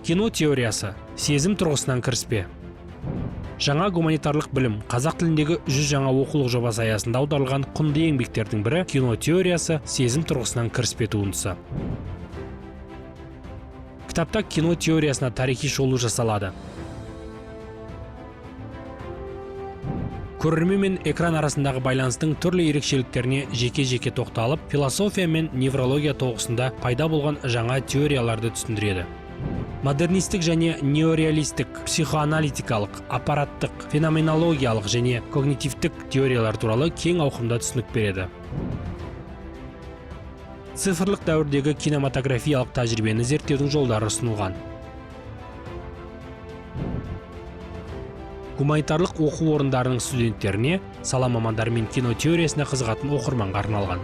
Кино теориясы, сезім тұрғысынан кіріспе. Жаңа гуманитарлық білім қазақ тіліндегі 100 жаңа оқулық жобасы аясында аударылған құнды еңбектердің бірі кино теориясы, сезім тұрғысынан кіріспе туындысы. Кітапта кино теориясына тарихи шолу жасалады. Көрермен мен экран арасындағы байланыстың түрлі ерекшеліктеріне жеке-жеке тоқталып, философия мен неврология тоғысында пайда болған жаңа теорияларды түсіндіреді. Модернистік және неореалистік, психоаналитикалық, аппараттық, феноменологиялық және когнитивтік теориялар туралы кең ауқымда түсінік береді. Цифрлық дәуірдегі кинематографиялық тәжірибені зерттеудің жолдары ұсынылған. Гуманитарлық оқу орындарының студенттеріне, сала мамандары мен кино теориясына қызығатын оқырманға арналған.